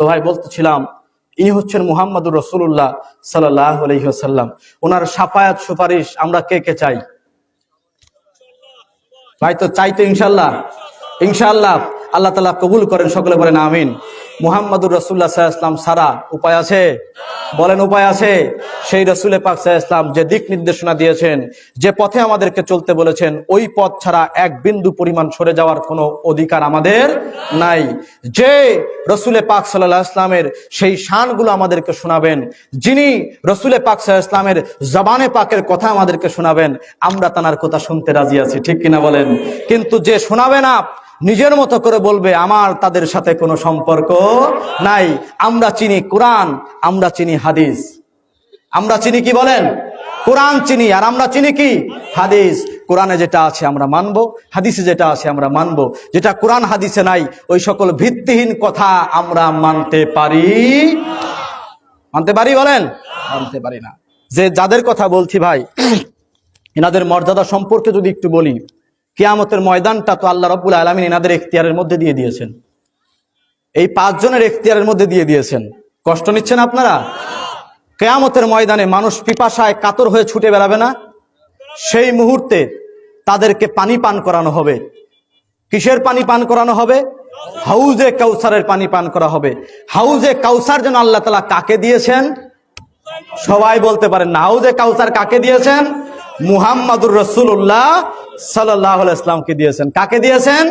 তো ভাই বলতেছিলাম, ইনি হচ্ছেন মুহাম্মদুর রাসূলুল্লাহ সাল্লাল্লাহু আলাইহি ওয়াসাল্লাম। ওনার শাফায়াত সুপারিশ আমরা কে কে চাই ভাই? তো চাই তো ইনশাআল্লাহ। ইনশাআল্লাহ আল্লাহ তাআলা কবুল করেন, সকলে বলেন আমিন। মুহাম্মদুর রাসূলুল্লাহ সাল্লাল্লাহু আলাইহি ওয়াসাল্লাম ছাড়া উপায় আছে? বলেন উপায় আছে? সেই রাসূলে পাক সাল্লাল্লাহু আলাইহি ওয়াসাল্লাম যে দিক নির্দেশনা দিয়েছেন, যে পথে আমাদেরকে চলতে বলেছেন, ওই পথ ছাড়া এক বিন্দু পরিমাণ সরে যাওয়ার কোনো অধিকার আমাদের নাই। যে রাসূলে পাক সাল্লাল্লাহু আলাইহি ওয়াসাল্লামের সেই শানগুলো আমাদেরকে শোনাবেন, যিনি রাসূলে পাক সাল্লাল্লাহু আলাইহি ওয়াসাল্লামের জবানে পাকের কথা আমাদেরকে শোনাবেন, আমরা তার কথা শুনতে রাজি আছি, ঠিক কিনা বলেন? কিন্তু যে শোনাবে না, নিজের মতো করে বলবে আমার তাদের সাথে কোনো সম্পর্ক নাই। আমরা চিনি কোরআন, আমরা চিনি হাদিস। আমরা চিনি কি বলেন? কোরআন চিনি, আর আমরা চিনি কি? হাদিস। কোরআনে যেটা আছে আমরা মানবো, হাদিসে যেটা আছে আমরা মানবো। যেটা কোরআন হাদিসে নাই, ওই সকল ভিত্তিহীন কথা আমরা মানতে পারি? মানতে পারি বলেন? মানতে পারি না। যে যাদের কথা বলছি ভাই, এনাদের মর্যাদা সম্পর্কে যদি একটু বলি, কিয়ামতের ময়দানটা তো আল্লাহ রাব্বুল আলামিন এনাদের এখতিয়ারের মধ্যে দিয়ে দিয়েছেন। এই 5 জনের এখতিয়ারের মধ্যে দিয়ে দিয়েছেন। কষ্ট নিচ্ছেন আপনারা? কিয়ামতের ময়দানে মানুষ পিপাসায় কাতর হয়ে ছুটে বেড়াবে না? সেই মুহূর্তে তাদেরকে পানি পান করানো হবে। কিসের পানি পান করানো হবে? হাউজে কাউসারের পানি পান করা হবে। হাউজে কাউসার যেন আল্লাহ তাআলা কাকে দিয়েছেন? সবাই বলতে পারেন না। হাউজে কাউসার কাকে দিয়েছেন? মুহাম্মদুর রাসূলুল্লাহ সাল্লাল্লাহু আলাইহি ওয়াসাল্লামকে দিয়েছেন। কাকে দিয়েছেন?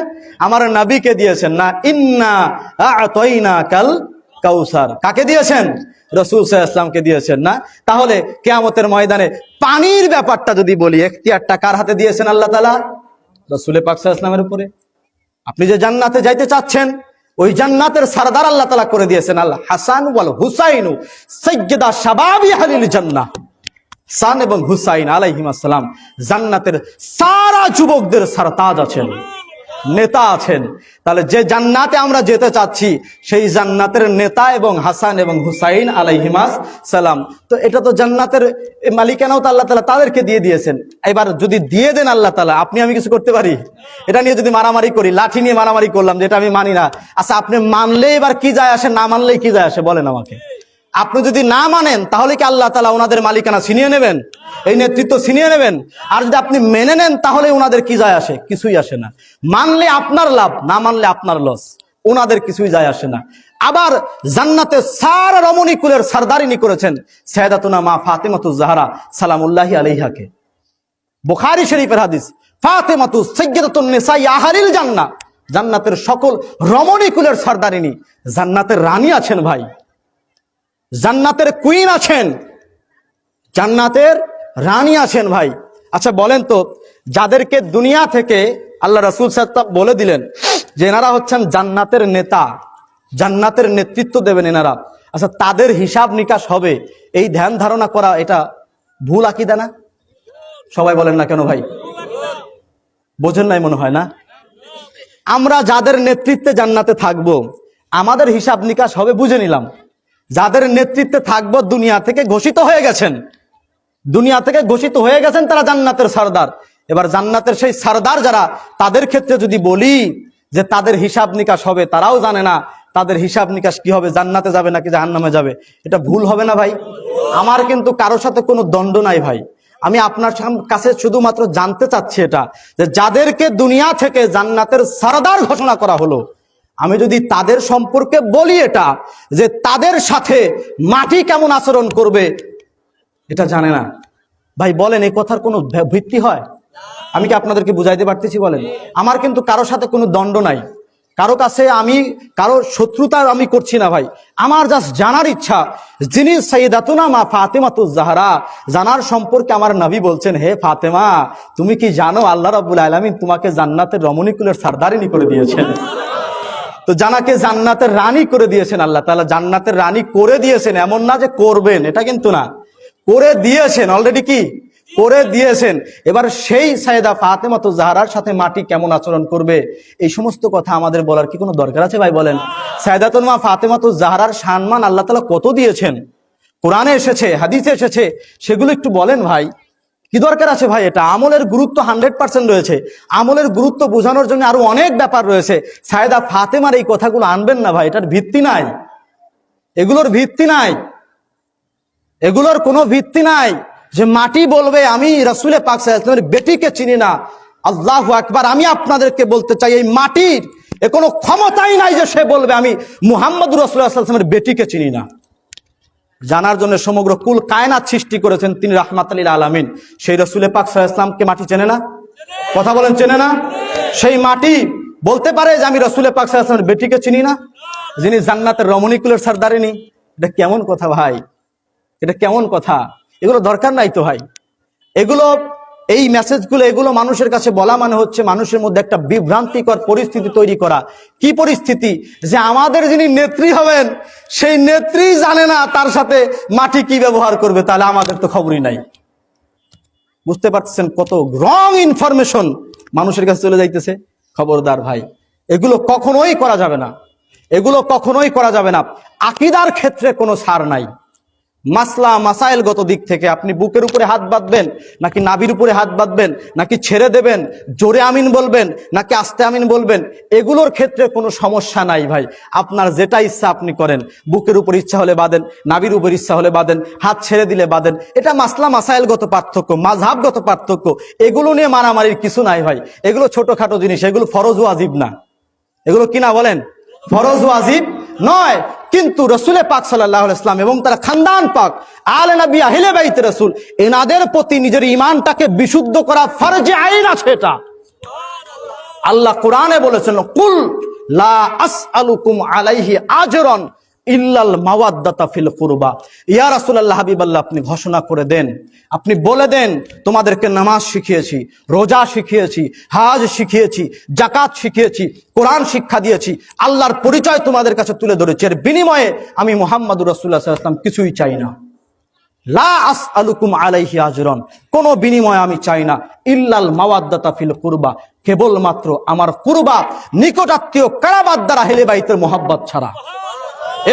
আমার নবীকে দিয়েছেন না। ইন্না আ'তাইনাকাল কাউসার কাকে দিয়েছেন? রাসূল সাল্লাল্লাহু আলাইহি ওয়াসাল্লামকে দিয়েছেন না। তাহলে কিয়ামতের ময়দানে পানির ব্যাপারটা যদি বলি, এখতিয়ারটা কার হাতে দিয়েছেন আল্লাহ তাআলা? রাসূল পাক সাল্লাল্লাহু আলাইহি ওয়াসাল্লামের উপরে। আপনি যে জান্নাতে যাইতে চাচ্ছেন, ওই জান্নাতের সরদার আল্লাহ তাআলা করে দিয়েছেন আল হাসান ওয়াল হুসাইনু সাইয়্যিদা শাবাবি আহলিল জান্নাহ। হাসান এবং হুসাইন আলাইহিমুস সালাম জান্নাতের সারা যুবকদের সরতাজ আছেন, নেতা আছেন। তাহলে যে জান্নাতে আমরা যেতে চাচ্ছি, সেই জান্নাতের নেতা এবং হাসান এবং হুসাইন আলাইহিমাস সালাম। তো এটা তো জান্নাতের মালিকানাও তো আল্লাহ তাআলা তাদেরকে দিয়ে দিয়েছেন। এবার যদি দিয়ে দেন আল্লাহ তাআলা, আপনি আমি কিছু করতে পারি? এটা নিয়ে যদি মারামারি করি, লাঠি নিয়ে মারামারি করলাম যে এটা আমি মানি না, আচ্ছা আপনি মানলে এবার কি যায় আসে, না মানলেই কি যায় আসে বলেন আমাকে? আপনি যদি না মানেন, তাহলে কি আল্লাহ তাআলা ওনাদের মালিকানা ছিনিয়ে নেবেন, এই নেতৃত্ব ছিনিয়ে নেবেন? আর যদি আপনি মেনে নেন, তাহলে ওনাদের কি যায় আসে? কিছুই আসে না। মানলে আপনার লাভ, না মানলে আপনার লস, ওনাদের কিছুই যায় আসে না। আবার জান্নাতে সারা রমণী কুলের সরদারিনী করেছেন সাইয়্যিদাতুনা মা ফাতেমাতুজ জাহরা সালামুল্লাহি আলাইহাকে। বুখারী শরীফের হাদিস, ফাতেমাতু সাইয়্যিদাতুন নিসাই আহলিল জান্নাহ। জান্নাতের সকল রমণী কুলের সরদারিনী, জান্নাতের রানী আছেন ভাই, জান্নাতের কুইন আছেন, জান্নাতের রানী আছেন ভাই। আচ্ছা বলেন তো, যাদেরকে দুনিয়া থেকে আল্লাহ রাসূল সাল্লাল্লাহু আলাইহি ওয়াসাল্লাম বলে দিলেন যে এনারা হচ্ছেন জান্নাতের নেতা, জান্নাতের নেতৃত্ব দেবেন এনারা, আচ্ছা তাদের হিসাব নিকাশ হবে, এই ধ্যান ধারণা করা এটা ভুল আকীদা না? সবাই বলেন না কেন ভাই? বোঝেন নাই মনে হয় না? আমরা যাদের নেতৃত্বে জান্নাতে থাকবো, আমাদের হিসাব নিকাশ হবে, বুঝে নিলাম। যাদের নেতৃত্বে থাকবো দুনিয়া থেকে ঘোষিত হয়ে গেছেন, দুনিয়া থেকে ঘোষিত হয়ে গেছেন তারা জান্নাতের সরদার। এবার জান্নাতের সেই সরদার যারা, তাদের ক্ষেত্রে যদি বলি যে তাদের হিসাব নিকাশ হবে, তারাও জানে না তাদের হিসাব নিকাশ কি হবে, জান্নাতে যাবে নাকি জাহান্নামে যাবে। এটা ভুল হবে না ভাই? আমার কিন্তু কারোর সাথে কোনো দ্বন্দ্ব নাই ভাই। আমি আপনার কাছে শুধুমাত্র জানতে চাচ্ছি এটা, যে যাদেরকে দুনিয়া থেকে জান্নাতের সরদার ঘোষণা করা হলো, আমি যদি তাদের সম্পর্কে বলি এটা, যে তাদের সাথে মাটি কেমন আচরণ করবে এটা জানে না ভাই, বলেন এই কথার কোনো ভিত্তি হয়? আমি কি আপনাদেরকে বুঝাইতে পারতেছি বলেন? আমার কিন্তু কারোর সাথে কোনো দ্বন্দ্ব নাই, কারো কাছে আমি কারো শত্রুতা আমি করছি না ভাই। আমার জাস্ট জানার ইচ্ছা, যিনি সাইয়্যিদাতুনা মা ফাতেমাতুজ জাহরা, জানার সম্পর্কে আমার নবী বলছেন, হে ফাতেমা তুমি কি জানো আল্লাহ রাব্বুল আলামিন তোমাকে জান্নাতের রমণী কুলের সরদারিনী করে দিয়েছেন। তো জানাকে জান্নাতের রানী করে দিয়েছেন আল্লাহ তাআলা, জান্নাতের রানী করে দিয়েছেন, এমন না যে করবেন, এটা কিন্তু না, করে দিয়েছেন, অলরেডি কি করে দিয়েছেন। এবার সেই সাইয়্যিদা ফাতেমাতুজ জাহরার সাথে মাটি কেমন আচরণ করবে, এই সমস্ত কথা আমাদের বলার কি কোনো দরকার আছে ভাই বলেন? সাইয়্যিদাতুনা মা ফাতেমাতুজ জাহরার সম্মান আল্লাহ তাআলা কত দিয়েছেন, কোরআনে এসেছে, হাদিসে এসেছে, সেগুলো একটু বলেন ভাই। কি দরকার আছে ভাই? এটা আমলের গুরুত্ব 100% রয়েছে, আমলের গুরুত্ব বোঝানোর জন্য আরো অনেক ব্যাপার রয়েছে। সাইয়্যিদা ফাতেমার এই কথাগুলো আনবেন না ভাই, এটার ভিত্তি নাই। এগুলোর ভিত্তি নাই, এগুলোর কোনো ভিত্তি নাই যে মাটি বলবে আমি রাসূলে পাক সাল্লাল্লাহু আলাইহি ওয়াসাল্লামের বেটিকে চিনি না। আল্লাহু আকবার। আমি আপনাদেরকে বলতে চাই, এই মাটির এ কোনো ক্ষমতাই নাই যে সে বলবে আমি মুহাম্মদুর রাসূলুল্লাহ সাল্লাল্লাহু আলাইহি ওয়াসাল্লামের বেটিকে চিনি না। জানার জন্য সমগ্র কুল কায়নাত সৃষ্টি করেছেন তিনি রাহমাতুল লিল আলামিন। সেই রাসূলে পাক সাল্লাল্লাহু আলাইহি ওয়াসাল্লামকে মাটি চেনে না? কথা বলেন, চেনে না? সেই মাটি বলতে পারে যে আমি রাসূলে পাক সাল্লাল্লাহু আলাইহি ওয়াসাল্লামের বেটিকে চিনি না, যিনি জান্নাতের রমণীকুলের সরদারিনী? এটা কেমন কথা ভাই, এটা কেমন কথা? এগুলো দরকার নাই তো ভাই। এগুলো, এই মেসেজগুলো, এগুলো মানুষের কাছে বলা মানে হচ্ছে মানুষের মধ্যে একটা বিভ্রান্তিকর পরিস্থিতি তৈরি করা। কি পরিস্থিতি? যে আমাদের যিনি নেত্রী হবেন সেই নেত্রী জানে না তার সাথে মাটি কি ব্যবহার করবে, তাহলে আমাদের তো খবরই নাই। বুঝতে পারছেন কত রং ইনফরমেশন মানুষের কাছে চলে যাইতেছে? খবরদার ভাই, এগুলো কখনোই করা যাবে না, এগুলো কখনোই করা যাবে না। আকীদার ক্ষেত্রে কোনো ছাড় নাই। মাসলা মাসাইলগত দিক থেকে আপনি বুকের উপরে হাত বাঁধবেন নাকি নাভির উপরে হাত বাঁধবেন, নাকি ছেড়ে দেবেন, জোরে আমিন বলবেন নাকি আস্তে আমিন বলবেন, এগুলোর ক্ষেত্রে কোনো সমস্যা নাই ভাই। আপনার যেটা ইচ্ছা আপনি করেন। বুকের উপর ইচ্ছা হলে বাঁধেন, নাভির উপর ইচ্ছা হলে বাঁধেন, হাত ছেড়ে দিলে বাঁধেন। এটা মাসলা মাসাইলগত পার্থক্য, মাযহাবগত পার্থক্য। এগুলো নিয়ে মারামারির কিছু নাই ভাই। এগুলো ছোটখাটো জিনিস, এগুলো ফরজ ওয়াজিব না। এগুলো কি না বলেন? ফরজ ওয়াজিব নয়। কিন্তু রাসূলে পাক সাল্লাল্লাহু আলাইহি ওয়াসাল্লাম এবং তার খানদান পাক, আলে নবী, আহলে বাইতে রাসূল, এনাদের প্রতি নিজের ঈমানটাকে বিশুদ্ধ করা ফরজে আইন আছে। এটা আল্লাহ কোরআনে বলেছেন, কুল লা আসআলুকুম আলাইহি আজরান ইল্লাল মাওয়াদ্দাতা ফিল কুরবা। ইয়া রাসূলুল্লাহ, হাবিবাল্লাহ, আপনি ঘোষণা করে দেন, আপনি বলে দেন, তোমাদেরকে নামাজ শিখিয়েছি, রোজা শিখিয়েছি, হাজ শিখিয়েছি, যাকাত শিখিয়েছি, কোরআন শিক্ষা দিয়েছি, আল্লাহর পরিচয় তোমাদের কাছে তুলে ধরেছি। এর বিনিময়ে আমি মুহাম্মদুর রাসূলুল্লাহ সাল্লাল্লাহু আলাইহি ওয়াসাল্লাম কিছুই চাই না। লা আসআলুকুম আলাইহি আজরান, কোনো বিনিময় আমি চাই না। ইল্লাল মাওয়াদ্দাতা ফিল কুরবা, কেবলমাত্র আমার কুরবা, নিকটাত্মীয় কারাবাদ্দার আহলে বাইতের মোহাব্বত ছাড়া।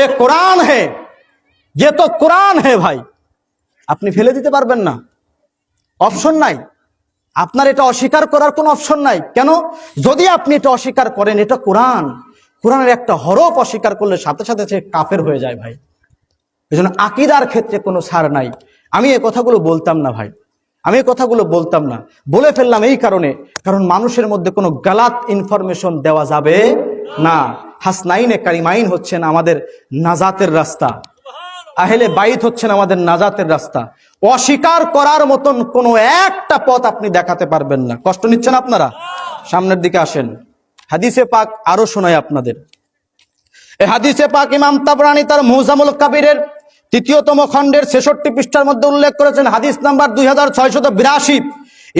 এ কোরআন হে, ये तो কোরআন হে ভাই। আপনি ফেলে দিতে পারবেন না, অপশন নাই। আপনার এটা অস্বীকার করার কোনো অপশন নাই। কেন? যদি আপনি এটা অস্বীকার করেন, এটা কোরআন, কোরআনের একটা হরফ অস্বীকার করলে সাথে সাথে সে কাফের হয়ে যায় ভাই। এজন্য আকীদার ক্ষেত্রে কোনো ছাড় নাই। আমি এই কথাগুলো বলতাম না ভাই, আমি এই কথাগুলো বলতাম না। বলে ফেললাম এই কারণে, কারণ মানুষের মধ্যে কোনো গালাত ইনফরমেশন দেওয়া যাবে না। হাসনাইনে কারিমাইন হচ্ছেন আমাদের নাজাতের রাস্তা, আহলে বাইত হচ্ছেন আমাদের নাজাতের রাস্তা। অস্বীকার করার মতন কোনো একটা পথ আপনি দেখাতে পারবেন না। কষ্ট নিচ্ছেন আপনারা? সামনের দিকে আসেন, হাদিসে পাক আরো শোনাই আপনাদের। এই হাদিসে পাক ইমাম তাবরানী তার মুজামুল কাবিরের ৩য়তম খণ্ডের ৬৬ পৃষ্ঠার মধ্যে উল্লেখ করেছেন, হাদিস নাম্বার 2682।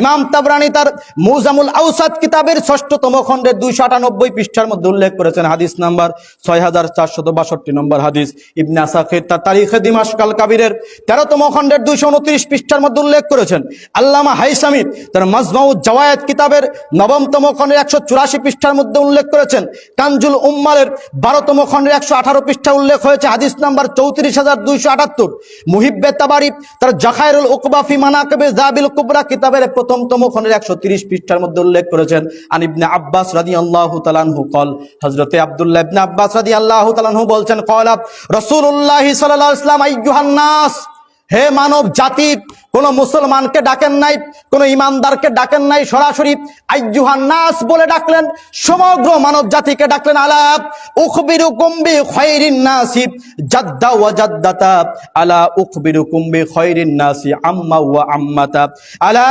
ইমাম তাবরানী তার মুজামুল আউসাত কিতাবের ৬ষ্ঠতম খণ্ডের ২৯৮ পৃষ্ঠার মধ্যে উল্লেখ করেছেন, হাদিস নাম্বার ৬৪৬২ নম্বর হাদিস। ইবনে আসাকির তার তারিখে দিমাশকাল কাবিরের ১৩তম খণ্ডের ২২৯ পৃষ্ঠার মধ্যে উল্লেখ করেছেন। আল্লামা হাইসামি তার মাজমাউজ জাওয়ায়েদ কিতাবের ৯তম খণ্ডের ১৮৪ পৃষ্ঠার মধ্যে উল্লেখ করেছেন। কানজুল উম্মালের ১২তম খণ্ডের ১১৮ পৃষ্ঠা উল্লেখ হয়েছে, হাদিস নাম্বার ৩৪২৭৮। মুহিব্বে তাবারি তার জাখায়রুল উকবা ফি মানাকিবে যাবিল কুবরা কিতাবের ১ম খণ্ডের ১৩০ পৃষ্ঠার মধ্যে উল্লেখ করেছেন। আন ইবনে আব্বাস রাদিয়াল্লাহু তাআলা আনহু قال, হযরতে আব্দুল্লাহ ইবনে আব্বাস রাদিয়াল্লাহু তাআলা আনহু বলছেন, قال রাসূলুল্লাহ সাল্লাল্লাহু আলাইহি ওয়াসাল্লাম, আইয়ুহান নাস, হে মানব জাতি। কোন মুসলমানকে ডাকেন নাই, কোন ইমানদারকে ডাকেন নাই, সরাসরি আইয়ুহান নাস বলে ডাকলেন, সমগ্র মানব জাতিকে ডাকলেন। আলা উখবিরুকুম বি খায়রিন নাসি জাদ্দা ওয়া জাদ্দাতা, আলা উখবিরুকুম বি খায়রিন নাসি আম্মা ওয়া আম্মাতা, আলা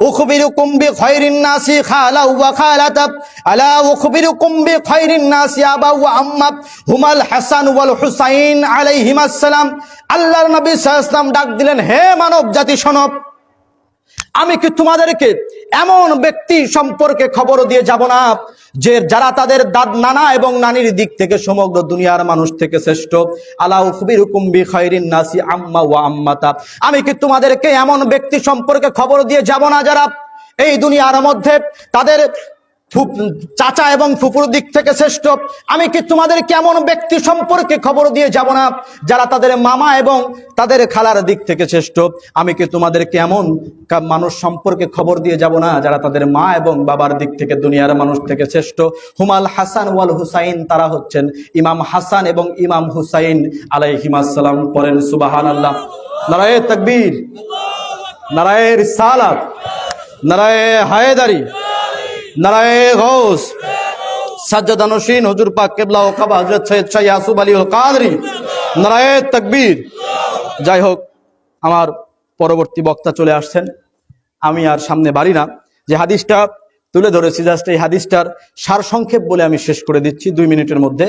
উখবিরুকুম বি খায়রিন নাসি খালা ওয়া খালাতা, আলা উখবিরুকুম বি খায়রিন নাসি আবা ওয়া আম্মা হুমাল হাসান ওয়াল হুসাইন আলাইহিমাস সালাম। আল্লাহর নবী সাল্লাল্লাহু আলাইহি ওয়াসাল্লাম ডাক দিলেন, হে মানব জাতি শোনো, আমি কি তোমাদেরকে এমন ব্যক্তি সম্পর্কে খবর দিয়ে যাব না যে যারা তাদের নানা এবং নানির দিক থেকে সমগ্র দুনিয়ার মানুষ থেকে শ্রেষ্ঠ। আলা উখবিরুকুম বি খায়রিন নাসি আম্মা ওয়া আম্মাতা, আমি কি তোমাদেরকে এমন ব্যক্তি সম্পর্কে খবর দিয়ে যাব না যারা এই দুনিয়ার মধ্যে তাদের চাচা এবং ফুফুর দিক থেকে শ্রেষ্ঠ? আমি কি তোমাদের কেমন ব্যক্তি সম্পর্কে খবর দিয়ে যাব না যারা তাদের মামা এবং তাদের খালার দিক থেকে শ্রেষ্ঠ? আমি কি তোমাদের কেমন মানুষ সম্পর্কে খবর দিয়ে যাব না যারা তাদের মা এবং বাবার দিক থেকে দুনিয়ার মানুষ থেকে শ্রেষ্ঠ? হুমাল হাসান ওয়াল হুসাইন, তারা হচ্ছেন ইমাম হাসান এবং ইমাম হুসাইন আলাইহিমাস সালাম। পড়েন সুবহানাল্লাহ। নারায়ে তাকবীর, নারায়ে রিসালাত, নারায়ে হায়দারি, নারায়ে গৌস, সাজ্জাদানশীন হুজুর পাক কিবলা ও কাবা হযরত সৈয়দ শাহ ইয়াসুব আলী আল কাদরি, নারায়ে তাকবীর। যাই হোক, আমার পরবর্তী বক্তা চলে আসছেন, আমি আর সামনে বাড়ি না। যে হাদিসটা তুলে ধরেছি, জাস্ট এই হাদিসটার সারসংক্ষেপ বলে আমি শেষ করে দিচ্ছি 2 মিনিটের মধ্যে।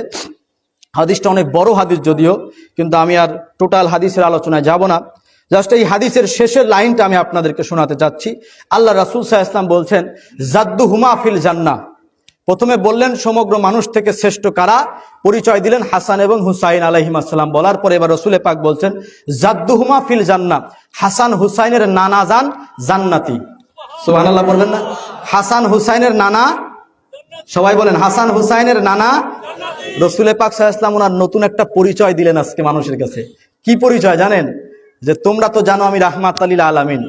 হাদিসটা অনেক বড় হাদিস যদিও, কিন্তু আমি আর টোটাল হাদিসের আলোচনায় যাব না। জাস্ট এই হাদিসের শেষের লাইনটা আমি আপনাদেরকে শোনাতে চাচ্ছি। আল্লাহ রাসূল সাল্লাল্লাহু আলাইহি ওয়াসাল্লাম বলছেন, জাদ্দুহুমা ফিল জান্নাহ। প্রথমে বললেন সমগ্র মানুষ থেকে শ্রেষ্ঠ কারা, পরিচয় দিলেন হাসান এবং হুসাইন আলাইহিমাস সালাম। বলার পরে এবার রাসূল পাক বলছেন, জাদ্দুহুমা ফিল জান্নাহ, হাসান হুসাইনের নানা যান জান্নাতি। সুবহানাল্লাহ বলবেন না? হাসান হুসাইনের নানা, সবাই বলেন হাসান হুসাইনের নানা। রাসূল পাক সাল্লাল্লাহু আলাইহি ওয়াসাল্লাম ওনার নতুন একটা পরিচয় দিলেন আজকে মানুষের কাছে। কি পরিচয় জানেন? যে তোমরা তো জানো আমি রাহমাতাল লিল আলামিন,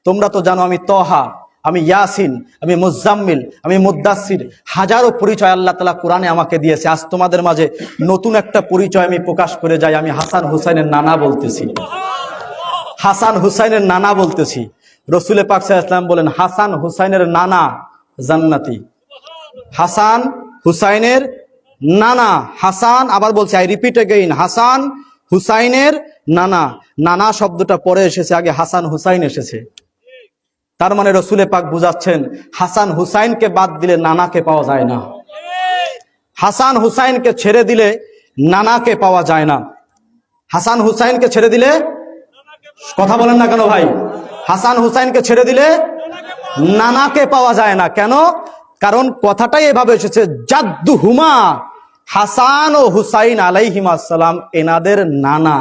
তোমরা তো জানো আমি তহা, আমি ইয়াসিন, আমি মুজাম্মিল, আমি মুদ্দাসির। হাজারো পরিচয় আল্লাহ তাআলা কোরআনে আমাকে দিয়েছে। আজ তোমাদের মাঝে নতুন একটা পরিচয় আমি প্রকাশ করে যাই। আমি হাসান হুসাইনের নানা বলতেছি, হাসান হুসাইনের নানা বলতেছি। রাসূল পাক সাল্লাল্লাহু আলাইহি ওয়াসাল্লাম বলেন, হাসান হুসাইনের নানা জান্নাতি। হাসান হুসাইনের নানা, হাসান, আবার বলছি, আই রিপিট এগেইন, হাসান হুসাইনের নানা। নানা শব্দটা পরে এসেছে, আগে হাসান হুসাইন এসেছে। তার মানে রাসূল পাক বুঝাচ্ছেন, হাসান হুসাইনকে বাদ দিলে নানাকে পাওয়া যায় না, হাসান হুসাইনকে ছেড়ে দিলে নানাকে পাওয়া যায় না। হাসান হুসাইনকে ছেড়ে দিলে, কথা বলেন না কেন ভাই? হাসান হুসাইনকে ছেড়ে দিলে নানাকে পাওয়া যায় না। কেন? কারণ কথাটাই এভাবে এসেছে, জাদ্দুহুমা, হাসান ও হুসাইন আলাইহিমাস সালাম এনাদের নানা।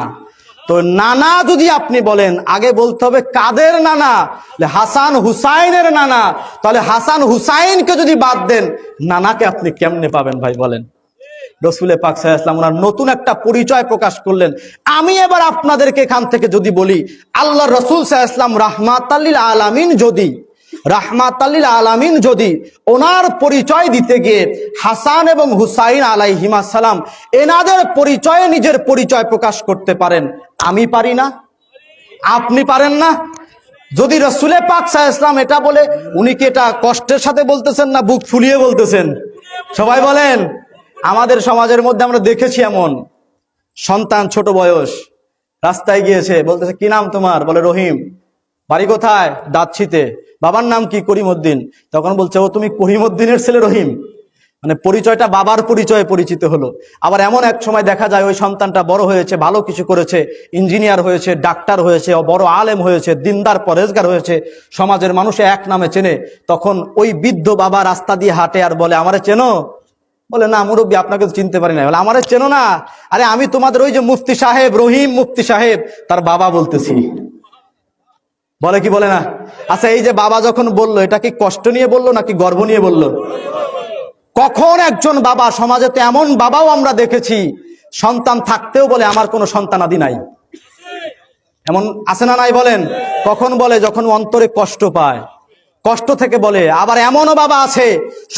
তো নানা যদি আপনি বলেন, আগে বলতে হবে কাদের নানা? হাসান হুসাইনের নানা। তাহলে হাসান হুসাইনকে যদি বাদ দেন, নানাকে আপনি কেমনে পাবেন ভাই বলেন? রাসূল পাক সাল্লাল্লাহু আলাইহি ওয়াসাল্লাম ওনার নতুন একটা পরিচয় প্রকাশ করলেন। আমি এবার আপনাদেরকে এখান থেকে যদি বলি, আল্লাহ রাসূল সাল্লাল্লাহু আলাইহি ওয়াসাল্লাম রাহমাতাল লিল আলামিন যদি, রাহমাতাল লিল আলামিন যদি ওনার পরিচয় দিতে গিয়ে হাসান এবং হুসাইন আলাইহিমাস সালাম এনাদের পরিচয়ে নিজের পরিচয় প্রকাশ করতে পারেন, আমি পারি না? আপনি পারেন না? যদি রাসূল পাক সাল্লাল্লাহু আলাইহি ওয়াসাল্লাম এটা বলে, উনি কি এটা কষ্টের সাথে বলতেছেন না বুক ফুলিয়ে বলতেছেন? সবাই বলেন। আমাদের সমাজের মধ্যে আমরা দেখেছি এমন সন্তান, ছোট বয়স, রাস্তায় গিয়েছে, বলতেছে কি নাম তোমার? বলে রহিম। বাড়ি কোথায়? দাঁতছিতে। বাবার নাম কি? করিমউদ্দিন। তখন বলছে, ও তুমি করিমউদ্দিনের ছেলে রহিম? মানে পরিচয়টা বাবার পরিচয়ে পরিচিত হলো। আবার এমন এক সময় দেখা যায় ওই সন্তানটা বড় হয়েছে, ভালো কিছু করেছে, ইঞ্জিনিয়ার হয়েছে, ডাক্তার হয়েছে, বড় আলেম হয়েছে, দিনদার পরেজগার হয়েছে, সমাজের মানুষে এক নামে চেনে। তখন ওই বৃদ্ধ বাবা রাস্তা দিয়ে হাঁটে আর বলে, আমারে চেনো? বলে, না মুরব্বী, আপনাকে তো চিনতে পারি না। বলে, আমারে চেনো না? আরে আমি তোমাদের ওই যে মুফতি সাহেব, রহিম মুফতি সাহেব, তার বাবা বলতেছি। বলে কি বলে না? আচ্ছা, এই যে বাবা যখন বললো, এটা কি কষ্ট নিয়ে বললো নাকি গর্ব নিয়ে বললো? কখন একজন বাবা, সমাজে তো এমন বাবাও আমরা দেখেছি, সন্তান থাকতেও বলে আমার কোনো সন্তানাদি নাই। এমন আছে না নাই বলেন? কখন বলে? যখন অন্তরে কষ্ট পায়, কষ্ট থেকে বলে। আবার এমনও বাবা আছে,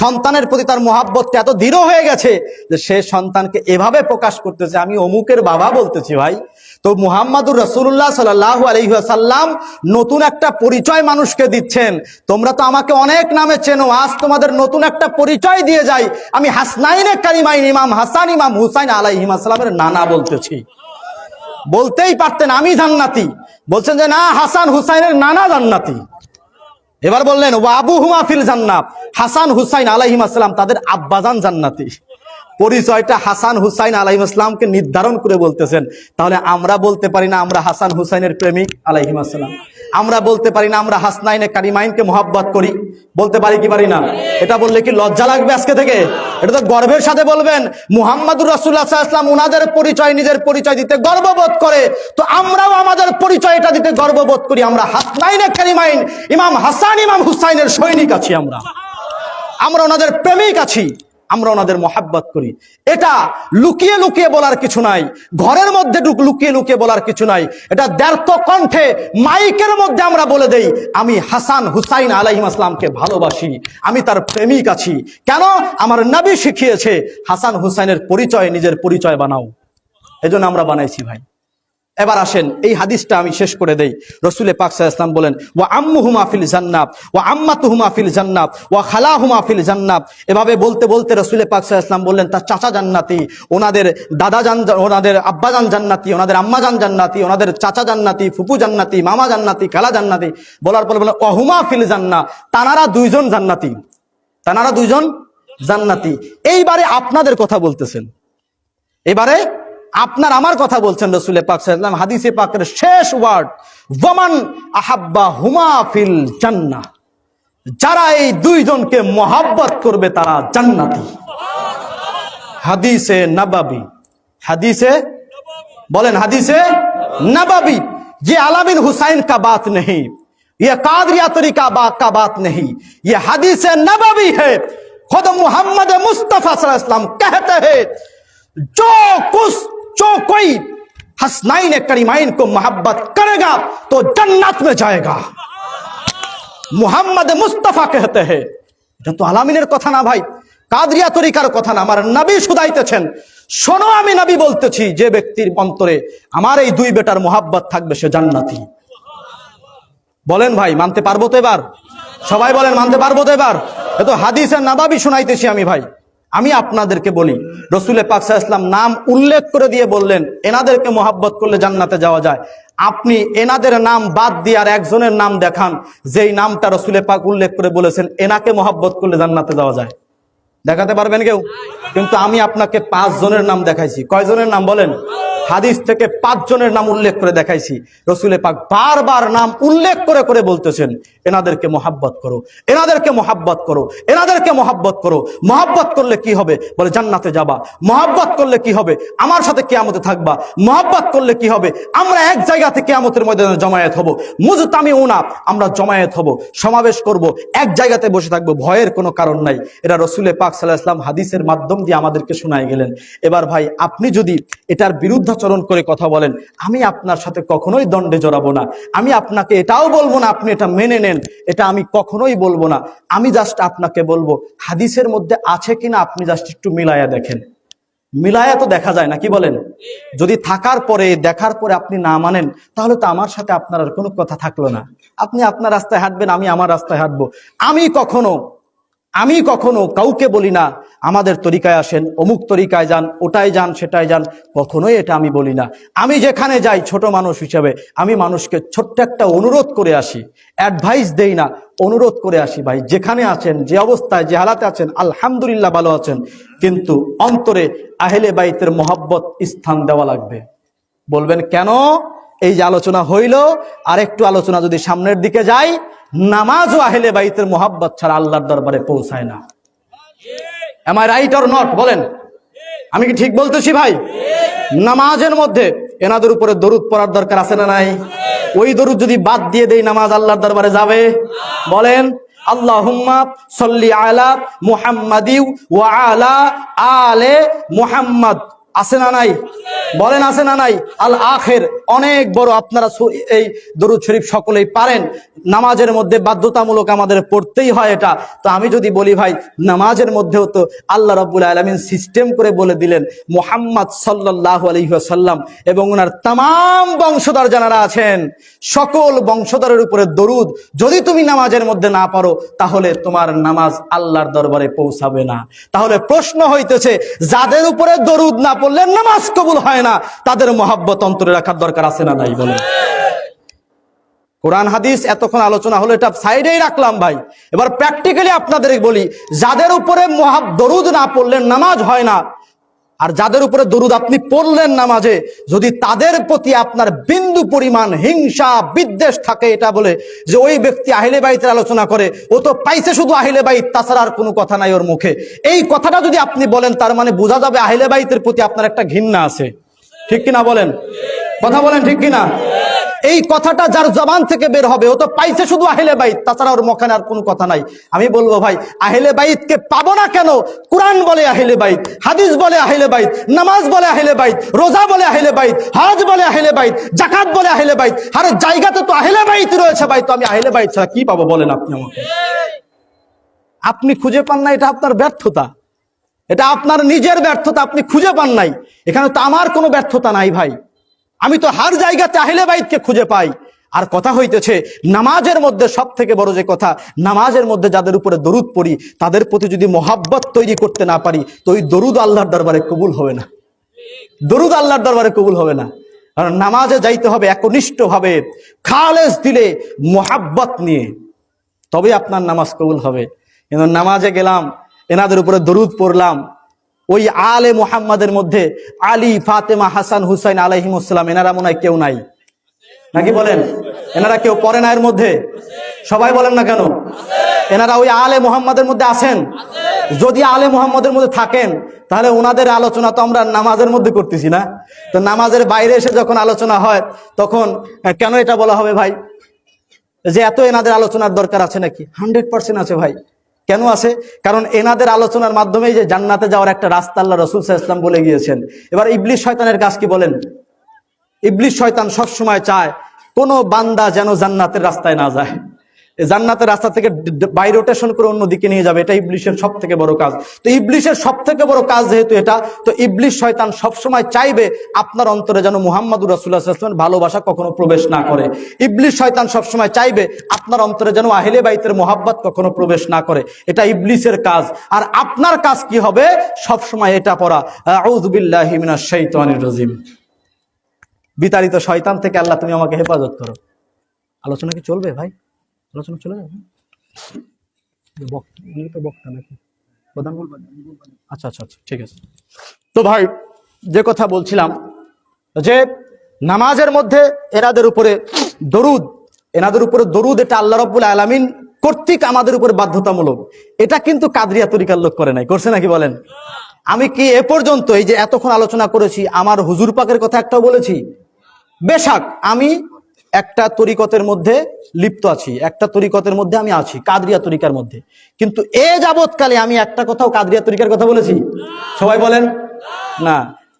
সন্তানের প্রতি তার মহাব্বতটা এত দৃঢ় হয়ে গেছে যে সে সন্তানকে এভাবে প্রকাশ করতেছে, আমি অমুকের বাবা বলতেছি। ভাই, তো মুহাম্মাদুর রাসূলুল্লাহ সাল্লাল্লাহু আলাইহি ওয়াসাল্লাম নতুন একটা পরিচয় মানুষকে দিচ্ছেন। তোমরা তো আমাকে অনেক নামে চেনো, আজ তোমাদের নতুন একটা পরিচয় দিয়ে যাই। আমি হাসনাইনে কারিমাইন, ইমাম হাসান ইমাম হুসাইন আলাইহিমাস সালামের নানা বলতেছি। বলতেই পারতেন আমি জান্নাতি, বলছেন যে না, হাসান হুসাইনের নানা জান্নাতি। এবার বললেন, ওয়া আবুহুমা ফিল জান্নাহ, হাসান হুসাইন আলাইহিমাস সালাম তাদের আব্বাজান জান্নাতি। পরিচয়টা হাসান হুসাইন আলাইহিস সালামকে নির্ধারণ করে বলতেছেন। তাহলে আমরা বলতে পারি না আমরা হাসান হুসাইনের প্রেমিক আলাইহিস সালাম? আমরা বলতে পারি না আমরা হাসনাইনে কারিমাইনকে মহব্বত করি? বলতে পারি কি পারি না? এটা বললে কি লজ্জা লাগবে আজকে থেকে? এটা তো গর্বের সাথে বলবেন। মুহাম্মাদুর রাসূলুল্লাহ সাল্লাল্লাহু আলাইহি ওয়াসাল্লাম ওনাদের পরিচয়, নিজের পরিচয় দিতে গর্ববোধ করে, তো আমরাও আমাদের পরিচয়টা দিতে গর্ববোধ করি। আমরা হাসনাইনে কারিমাইন, ইমাম হাসান ইমাম হুসাইনের সৈনিক আছি আমরা। আমরা ওনাদের প্রেমিক আছি, আমরা ওনাদের মহাব্বত করি। এটা লুকিয়ে লুকিয়ে বলার কিছু নাই, ঘরের মধ্যে লুকিয়ে লুকিয়ে বলার কিছু নাই। এটা দ্ব্যর্থ কণ্ঠে মাইকের মধ্যে আমরা বলে দেই, আমি হাসান হুসাইন আলাইহিস সালামকে ভালোবাসি, আমি তার প্রেমিক আছি। কেন? আমার নবী শিখিয়েছে হাসান হুসাইনের পরিচয় নিজের পরিচয় বানাও, এজন্য আমরা বানাইছি ভাই। এবার আসেন এই হাদিসটা আমি শেষ করে দেই। রাসূল পাক সাল্লাল্লাহু আলাইহি ওয়াসাল্লাম বলেন, ওয়া আম্মুহুমা ফিল জান্নাত ওয়া আম্মাতুহুমা ফিল জান্নাত ওয়া খালাহুমা ফিল জান্নাত। এভাবে বলতে বলতে রাসূল পাক সাল্লাল্লাহু আলাইহি ওয়াসাল্লাম বললেন, তার চাচা জান্নাতি, ওনাদের দাদা ওনাদের আব্বাজান জান্নাতি, ওনাদের আম্মাজান জান্নাতি, ওনাদের চাচা জান্নাতি, ফুপু জান্নাতি, মামা জান্নাতি, খালা জান্নাতি। বলার পরে বলেন ওয়াহুমা ফিল জান্নাহ, তানারা দুইজন জান্নাতি, তানারা দুইজন জান্নাতি। এইবারে আপনাদের কথা বলতেছেন, এবারে আপনার আমার কথা বলছেন রাসূল পাক সাল্লাল্লাহু আলাইহি ওয়াসাল্লাম। হাদিসে পাকের শেষ ওয়ার্ড, ওয়ামান আহাব্বা হুমা ফিল জান্নাহ, যারা এই দুইজনকে মহব্বত করবে তারা জান্নাতি। হাদিসে নববী, হাদিসে বলেন হাদিসে नबवी। ये अलामीन हुसैन का बात नहीं, ये कादरिया तरीका का बात नहीं, ये हदीस नबवी है। खुद मोहम्मद मुस्तफा सल्लल्लाहु अलैहि वसल्लम कहते हैं, जो कोई हसनैन करीमैन को मोहब्बत करेगा तो जन्नत में जाएगा। मोहम्मद मुस्तफा कहते हैं। এটা তো আলামিনের কথা না ভাই, কাদরিয়া তরিকার কথা না, আমার নবী শুধাইতেছেন। শোনো, আমি নবী বলতেছি, যে ব্যক্তির অন্তরে আমার এই দুই বেটার মোহাব্বত থাকবে সে জান্নাতি। বলেন ভাই, মানতে পারবো তো এবার? সবাই বলেন মানতে পারবো তো এবার? এ তো হাদিসের নববী শুনাইতেছি আমি ভাই। আমি আপনাদেরকে বলি, রাসূল পাক সাল্লাল্লাহু আলাইহি ওয়াসাল্লাম নাম উল্লেখ করে দিয়ে বললেন এনাদেরকে মোহাব্বত করলে জান্নাতে যাওয়া যায়। আপনি এনাদের নাম বাদ দিয়ে আর একজনের নাম দেখান, যেই নামটা রাসূল পাক উল্লেখ করে বলেছেন এনাকে মোহাব্বত করলে জান্নাতে যাওয়া যায়। দেখাতে পারবেন কেউ? কিন্তু আমি আপনাকে 5 জনের নাম দেখাইছি। কয় জনের নাম বলেন? হাদিস থেকে 5 জনের নাম উল্লেখ করে দেখাইছি। রাসূল পাক বারবার নাম উল্লেখ করে করে বলতেছেন এনাদেরকে মোহাব্বত করো, এনাদেরকে মোহাব্বত করো, এনাদেরকে মোহাব্বত করো। মোহাব্বত করলে কি হবে? বলে জান্নাতে যাবা। মোহাব্বত করলে কি হবে? আমার সাথে কিয়ামতে থাকবা। মোহাব্বত করলে কি হবে? আমরা এক জায়গা থেকে কিয়ামতের ময়দানে জমায়েত হব। মুজতামিউনা, আমরা জমায়েত হব, সমাবেশ করব, এক জায়গাতে বসে থাকবো, ভয়ের কোনো কারণ নাই। এরা রাসূল পাক সাল্লাল্লাহু আলাইহি ওয়াসাল্লাম হাদিসের মাধ্যম দিয়ে আমাদেরকে শোনায় গেলেন। এবার ভাই, আপনি যদি এটার বিরুদ্ধাচরণ করে কথা বলেন, আমি আপনার সাথে কখনোই দ্বন্দ্বে জড়াবো না। আমি আপনাকে এটাও বলবো না আপনি এটা মেনে নেন, এটা আমি কখনোই বলবো না। আমি জাস্ট আপনাকে বলবো হাদিসের মধ্যে আছে কিনা আপনি জাস্ট একটু মিলায়া দেখেন। মিলায়া তো দেখা যায় না, কি বলেন? যদি থাকার পরে, দেখার পরে আপনি না মানেন, তাহলে তো আমার সাথে আপনার আর কোনো কথা থাকলো না। আপনি আপনার রাস্তায় হাঁটবেন, আমি আমার রাস্তায় হাঁটবো। আমি কখনো কাউকে বলি না আমাদের তরিকায় আসেন, অমুক তরিকায় যান, ওটাই যান, সেটাই যান, কখনোই এটা আমি বলি না। আমি যেখানে যাই ছোট মানুষ হিসেবে আমি মানুষকে ছোট্ট একটা অনুরোধ করে আসি, অ্যাডভাইস দেই না, অনুরোধ করে আসি, ভাই যেখানে আছেন, যে অবস্থায়, যে হালাতে আছেন, আলহামদুলিল্লাহ ভালো আছেন, কিন্তু অন্তরে আহলে বাইতের মহব্বত স্থান দেওয়া লাগবে। বলবেন কেন? এই যে আলোচনা হইল, আর একটু আলোচনা যদি সামনের দিকে যাই, নামাজও আহলে বাইতের মোহাব্বত ছাড়া আল্লাহর দরবারে পৌঁছায় না। Am I right or not? বলেন, আমি কি ঠিক বলতেছি ভাই? নামাজের মধ্যে এনাদের উপরে দরুদ পড়ার দরকার আছে না নাই? ওই দরুদ যদি বাদ দিয়ে দেই, নামাজ আল্লাহর দরবারে যাবে? বলেন, আল্লাহুম্মা সাল্লি আলা মুহাম্মাদি ওয়া আলা আলে মুহাম্মাদ, আছে না নাই? বলেন আছে না নাই? আল আখির অনেক বড়, আপনারা এই দরুদ শরীফ সকলেই পারেন, নামাজের মধ্যে বাধ্যতামূলক আমাদের পড়তেই হয় এটা। তো আমি যদি বলি ভাই, নামাজের মধ্যেও তো আল্লাহ রাব্বুল আলামিন সিস্টেম করে বলে দিলেন মুহাম্মদ সাল্লাল্লাহু আলাইহি ওয়াসাল্লাম এবং ওনার तमाम বংশধর যারা আছেন সকল বংশধরের উপরে দরুদ যদি তুমি নামাজের মধ্যে না পারো, তাহলে তোমার নামাজ আল্লাহর দরবারে পৌঁছাবে না। তাহলে প্রশ্ন হইতেছে, যাদের উপরে দরুদ না পড়লে নামাজ কবুল হয় না, তাদের মহব্বত অন্তরে রাখার দরকার আছে না নাই? বলেন। কোরআন হাদিস এতক্ষণ আলোচনা হলো, এটা সাইডেই রাখলাম ভাই। এবার প্র্যাকটিক্যালি আপনাদের বলি, যাদের উপরে দরুদ না পড়লেন নামাজ হয় না, আর যাদের উপরে দরুদ আপনি পড়লেন নামাজে, যদি তাদের প্রতি আপনার বিন্দু পরিমাণ হিংসা বিদ্বেষ থাকে, এটা বলে যে ওই ব্যক্তি আহলে বাইতের আলোচনা করে, ও তো পাইছে শুধু আহলে বাইত, তাছাড়া আর কোনো কথা নাই ওর মুখে, এই কথাটা যদি আপনি বলেন, তার মানে বোঝা যাবে আহলে বাইতের প্রতি আপনার একটা ঘৃণা আছে। ঠিক কিনা বলেন? কথা বলেন ঠিক কিনা? এই কথাটা যার জবান থেকে বের হবে ও তো পাইছে শুধু আহলে বাইত, তাছাড়া ওর মুখে আর কোনো কথা নাই। আমি বলবো ভাই, আহলে বাইতকে পাবো না কেন? কোরআন বলে আহলে বাইত, হাদিস বলে আহলে বাইত, নামাজ বলে আহলে বাইত, রোজা বলে আহলে বাইত, হজ বলে আহলে বাইত, যাকাত বলে আহলে বাইত। আর জায়গাতে তো আহলে বাইত রয়েছে ভাই, তো আমি আহলে বাইত ছাড়া কি পাবো বলেন আপনি আমাকে? আপনি খুঁজে পান না, এটা আপনার ব্যর্থতা, এটা আপনার নিজের ব্যর্থতা, আপনি খুঁজে পান নাই। এখানে তো আমার কোনো ব্যর্থতা নাই ভাই, আমি তো হার জায়গাতে আহলে বাইতকে খুঁজে পাই। আর কথা হইতেছে নামাজের মধ্যে সব থেকে বড় যে কথা, নামাজের মধ্যে যাদের উপরে দরুদ পড়ি তাদের প্রতি যদি মোহাব্বত তৈরি করতে না পারি তো ওই দরুদ আল্লাহর দরবারে কবুল হবে না, দরুদ আল্লাহর দরবারে কবুল হবে না। কারণ নামাজে যাইতে হবে একনিষ্ঠ ভাবে, খালেস দিলে, মোহাব্বত নিয়ে, তবে আপনার নামাজ কবুল হবে। কিন্তু নামাজে গেলাম, এনাদের উপরে দরুদ পড়লাম, ওই আলে মুহাম্মাদের মধ্যে আলী, ফাতেমা, হাসান, হুসাইন আলাইহিমুসসালাম এনারা মনে হয় কেউ নাই, নাকি বলেন? এনারা কেউ পড়ে না এর মধ্যে? সবাই বলেন না কেন? এনারা ওই আলে মুহাম্মাদের মধ্যে আছেন? যদি আলে মুহাম্মাদের মধ্যে থাকেন তাহলে ওনাদের আলোচনা তো আমরা নামাজের মধ্যে করতেছি না, তো নামাজের বাইরে এসে যখন আলোচনা হয় তখন কেন এটা বলা হবে ভাই যে এত এনাদের আলোচনার দরকার আছে নাকি? 100% আছে ভাই। কেন আছে? কারণ এনাদের আলোচনার মাধ্যমেই যে জান্নাতে যাওয়ার একটা রাস্তা আল্লাহ রাসূল সাল্লাল্লাহু আলাইহি ওয়াসাল্লাম বলে গিয়েছেন। এবার ইবলিস শয়তানের কাজ কি বলেন? ইবলিস শয়তান সবসময় চায় কোন বান্দা যেন জান্নাতের রাস্তায় না যায়, জান্নাতের রাস্তা থেকে বাই রোটেশন করে অন্যদিকে নিয়ে যাবে, এটা ইবলিসের সব থেকে বড় কাজ। তো ইবলিসের সব থেকে বড় কাজ যেহেতু এটা, তো ইবলিস শয়তান সবসময় চাইবে আপনার অন্তরে যেন মুহাম্মাদুর রাসূলুল্লাহ সাল্লাল্লাহু আলাইহি ওয়াসাল্লামের ভালোবাসা কখনো প্রবেশ না করে। ইবলিস শয়তান সবসময় চাইবে আপনার অন্তরে যেন আহলে বাইতের মোহাব্বত কখনো প্রবেশ না করে, এটা ইবলিসের কাজ। আর আপনার কাজ কি হবে? সবসময় এটা পড়া, আউযু বিল্লাহি মিনাশ শাইতানির রাজিম, বিতাড়িত শয়তান থেকে আল্লাহ তুমি আমাকে হেফাজত করো। আলোচনা কি চলবে ভাই? আলোচনা চলে যাবে? বক্তা নাকি প্রধান বলবেন? আচ্ছা আচ্ছা আচ্ছা, ঠিক আছে। তো ভাই যে কথা বলছিলাম যে নামাজের মধ্যে এনাদের উপরে দরুদ, এনাদের উপরে দরুদ এটা আল্লাহ রাব্বুল আলামিন কর্তৃক আমাদের উপরে বাধ্যতামূলক। এটা কিন্তু কাদরিয়া তরিকার লোক করে নাই, করছে নাকি বলেন? আমি কি এ পর্যন্ত এই যে এতক্ষণ আলোচনা করেছি আমার হুজুর পাকের কথা একটাও বলেছি? বেশাক আমি একটা তরিকতের মধ্যে লিপ্ত আছি, একটা তরিকতের মধ্যে আমি আছি, কাদরিয়া তরিকার মধ্যে, কিন্তু এ যাবৎকালে আমি একটা কথাও কাদরিয়া তরিকার কথা বলেছি? সবাই বলেন না।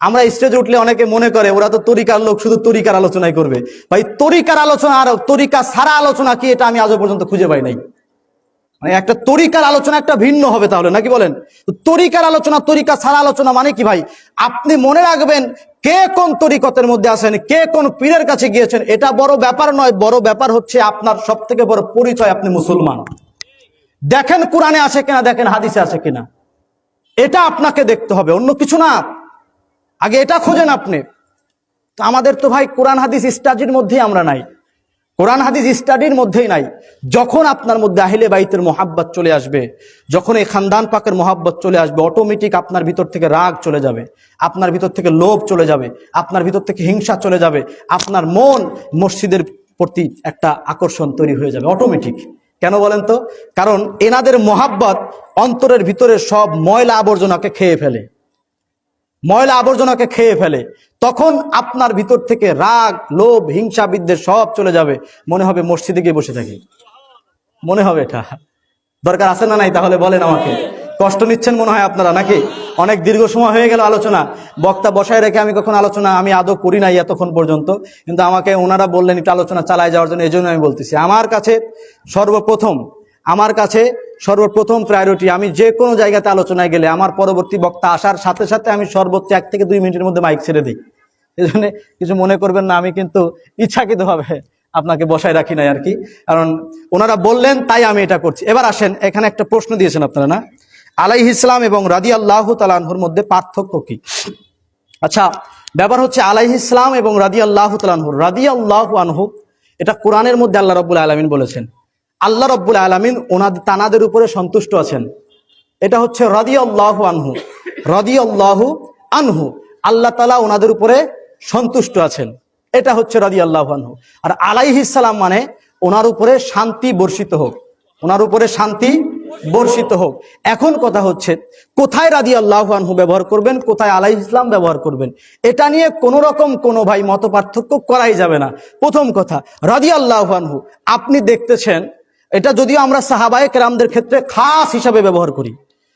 আমরা স্টেজে উঠলে অনেকে মনে করে ওরা তো তরিকার লোক, শুধু তরিকার আলোচনাই করবে। ভাই তরিকার আলোচনা আর তরিকা ছাড়া আলোচনা কি, এটা আমি আজও পর্যন্ত খুঁজে পাই নাই। মানে একটা তরিকার আলোচনা একটা ভিন্ন হবে তাহলে, নাকি বলেন? তরিকার আলোচনা, তরিকা ছাড়া আলোচনা মানে কি ভাই? আপনি মনে রাখবেন কে কোন তরিকতের মধ্যে আছেন, কে কোন পীরের কাছে গিয়েছেন, এটা বড় ব্যাপার নয়। বড় ব্যাপার হচ্ছে আপনার সব থেকে বড় পরিচয়, আপনি মুসলমান। দেখেন কোরআনে আছে কিনা, দেখেন হাদিসে আছে কিনা, এটা আপনাকে দেখতে হবে, অন্য কিছু না। আগে এটা খোঁজেন আপনি। তো আমাদের তো ভাই কোরআন হাদিস স্টাডির মধ্যেই আমরা নাই, কোরআন হাদিস স্টাডির মধ্যেই নাই। যখন আপনার মধ্যে আহলে বাইতের মোহাব্বত চলে আসবে, যখন এই খানদান পাকের মোহাব্বত চলে আসবে, অটোমেটিক আপনার ভিতর থেকে রাগ চলে যাবে, আপনার ভিতর থেকে লোভ চলে যাবে, আপনার ভিতর থেকে হিংসা চলে যাবে, আপনার মন মসজিদের প্রতি একটা আকর্ষণ তৈরি হয়ে যাবে অটোমেটিক। কেন বলেন তো? কারণ এনাদের মোহাব্বত অন্তরের ভিতরে সব ময়লা আবর্জনাকে খেয়ে ফেলে, ময়লা আবর্জনাকে খেয়ে ফেলে। তখন আপনার ভিতর থেকে রাগ, লোভ, হিংসা, বিদ্বেষ সব চলে যাবে। মনে হবে মসজিদে গিয়ে বসে থাকি, মনে হবে। এটা দরকার আছে না নাই? তাহলে বলেন আমাকে। কষ্ট নিচ্ছেন মনে হয় আপনারা, নাকি? অনেক দীর্ঘ সময় হয়ে গেল আলোচনা, বক্তা বসায় রেখে আমি কখন আলোচনা আমি আদৌ করি নাই এতক্ষণ পর্যন্ত, কিন্তু আমাকে ওনারা বললেন একটু আলোচনা চালায় যাওয়ার জন্য, এই জন্য আমি বলতেছি। আমার কাছে সর্বপ্রথম প্রায়োরিটি, আমি যে কোনো জায়গাতে আলোচনায় গেলে আমার পরবর্তী বক্তা আসার সাথে সাথে আমি সর্বোচ্চ 1 থেকে 2 মিনিটের মধ্যে মাইক ছেড়ে দিই। এই জন্য কিছু মনে করবেন না, আমি কিন্তু ইচ্ছাকৃতভাবে আপনাকে বসায় রাখি নাই আর কি, কারণ ওনারা বললেন তাই আমি এটা করছি। এবার আসেন, এখানে একটা প্রশ্ন দিয়েছেন আপনারা না, আলাইহিস সালাম এবং রাদিয়াল্লাহু তাআলা আনহুর মধ্যে পার্থক্য কি? আচ্ছা, ব্যাপার হচ্ছে আলাইহিস সালাম এবং রাদিয়াল্লাহু তাআলা আনহু, রাদিয়াল্লাহু আনহু এটা কোরআনের মধ্যে আল্লাহ রাব্বুল আলামিন বলেছেন। আল্লাহ রাব্বুল আলামিন তানাদের উপরে সন্তুষ্ট আছেন, এটা হচ্ছে রাদিয়াল্লাহু আনহু। রাদিয়াল্লাহু আনহু, আল্লাহ তাআলা ওনাদের উপরে সন্তুষ্ট আছেন, এটা হচ্ছে রাদিয়াল্লাহু আনহু। আর আলাইহিস সালাম মানে ওনার উপরে শান্তি বর্ষিত হোক, ওনার উপরে শান্তি বর্ষিত হোক। এখন কথা হচ্ছে কোথায় রাদিয়াল্লাহু আনহু ব্যবহার করবেন, কোথায় আলাইহিস সালাম ব্যবহার করবেন, এটা নিয়ে কোনো রকম কোনো ভাই মত পার্থক্য করাই যাবে না। প্রথম কথা, রাদিয়াল্লাহু আনহু আপনি দেখতেছেন, এটা যদিও আমরা সাহাবায়ে কেরামদের ক্ষেত্রে খাস হিসাবে ব্যবহার করি,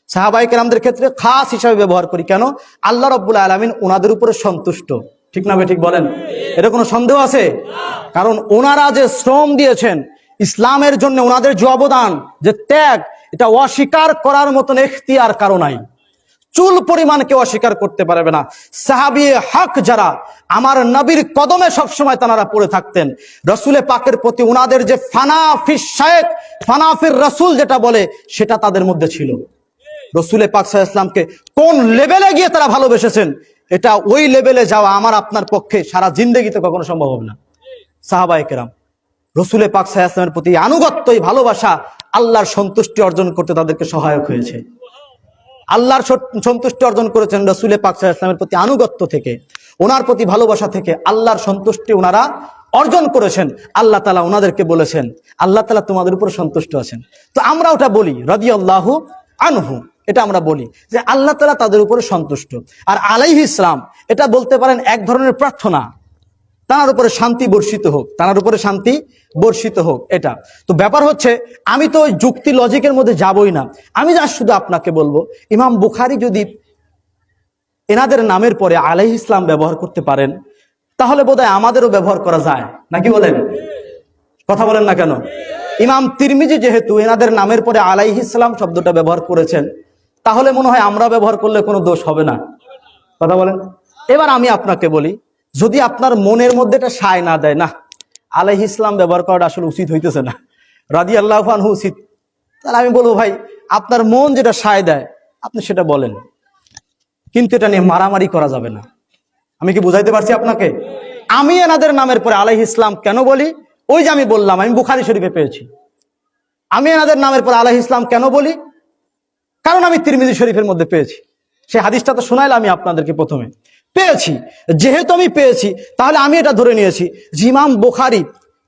সাহাবায়ে কেরামদের ক্ষেত্রে খাস হিসাবে ব্যবহার করি। কেন? আল্লাহ রাব্বুল আলামিন ওনাদের উপরে সন্তুষ্ট। ঠিক না ঠিক বলেন? এটা কোনো সন্দেহ আছে? কারণ ওনারা যে শ্রম দিয়েছেন ইসলামের জন্য, ওনাদের যে অবদান, যে ত্যাগ, এটা অস্বীকার করার মতন এখতিয়ার কারো নাই। চুল পরিমাণ কেউ অস্বীকার করতে পারবে না। সাহাবী হক যারা আমার নবীর কদমে সবসময় তারা পড়ে থাকতেন, রসুলে পাকের প্রতি ওনাদের যে ফানাফিস শায়েখ, ফানাফির রসুল যেটা বলে, সেটা তাদের মধ্যে ছিল। রসুলে পাক সাল্লাল্লাহু আলাইহি ওয়াসাল্লামকে কোন লেভেলে গিয়ে তারা ভালোবেসেছেন, এটা ওই লেভেলে যাওয়া আমার আপনার পক্ষে সারা জিন্দেগিতে কখনো সম্ভব হবে না। সাহাবায়ে কেরাম রসুলে পাক সাল্লাল্লাহু আলাইহি ওয়াসাল্লামের প্রতি আনুগত্যই ভালোবাসা আল্লাহর সন্তুষ্টি অর্জন করতে তাদেরকে সহায়ক হয়েছে। আল্লাহর সন্তুষ্টি অর্জন করেছেন রসুলে পাক সাল্লাল্লাহু আলাইহি ওয়াসাল্লামের প্রতি আনুগত্য থেকে, ওনার প্রতি ভালোবাসা থেকে আল্লাহর সন্তুষ্টি ওনারা অর্জন করেছেন। আল্লাহ তাআলা ওনাদেরকে বলেছেন, আল্লাহ তাআলা তোমাদের উপর সন্তুষ্ট আছেন। তো আমরা ওটা বলি রাদিয়াল্লাহু আনহু, এটা আমরা বলি যে আল্লাহ তাআলা তাদের উপরে সন্তুষ্ট। আর আলাইহিস সালাম এটা বলতে পারেন এক ধরনের প্রার্থনা, তার উপরে শান্তি বর্ষিত হোক, তার উপরে শান্তি বর্ষিত হোক। এটা তো ব্যাপার হচ্ছে, আমি তো ওই যুক্তি লজিকের মধ্যে যাবই না। আমি যা শুধু আপনাকে বলবো, ইমাম বুখারী যদি এনাদের নামের পরে আলাইহিস সালাম ব্যবহার করতে পারেন, তাহলে বোধহয় আমাদেরও ব্যবহার করা যায়, নাকি বলেন? কথা বলেন না কেন? ইমাম তিরমিজি যেহেতু এনাদের নামের পরে আলাইহিস সালাম শব্দটা ব্যবহার করেছেন, তাহলে মনে হয় আমরা ব্যবহার করলে কোনো দোষ হবে না। কথা বলেন? এবার আমি আপনাকে বলি, যদি আপনার মনের মধ্যে এটা সায় না দেয়, না আলাইহিস সালাম ব্যবহার করাটা আসলে উচিত হইতেছে না, রাদিয়াল্লাহু আনহু উচিত, তাহলে আমি বলবো ভাই আপনার মন যেটা সায় দেয় আপনি সেটা বলেন, কিন্তু এটা নিয়ে মারামারি করা যাবে না। আমি কি বুঝাইতে পারছি আপনাকে? আমি এনাদের নামের পরে আলাইহিস সালাম কেন বলি? ওই যে আমি বললাম, আমি বুখারী শরীফে পেয়েছি। আমি এনাদের নামের পরে আলাইহিস সালাম কেন বলি? কারণ আমি তিরমিজি শরীফের মধ্যে পেয়েছি। সেই হাদিসটা তো শোনাইলাম আমি আপনাদেরকে প্রথমে, পেয়েছি। যেহেতু আমি পেয়েছি, তাহলে আমি এটা ধরে নিয়েছি যে ইমাম বুখারী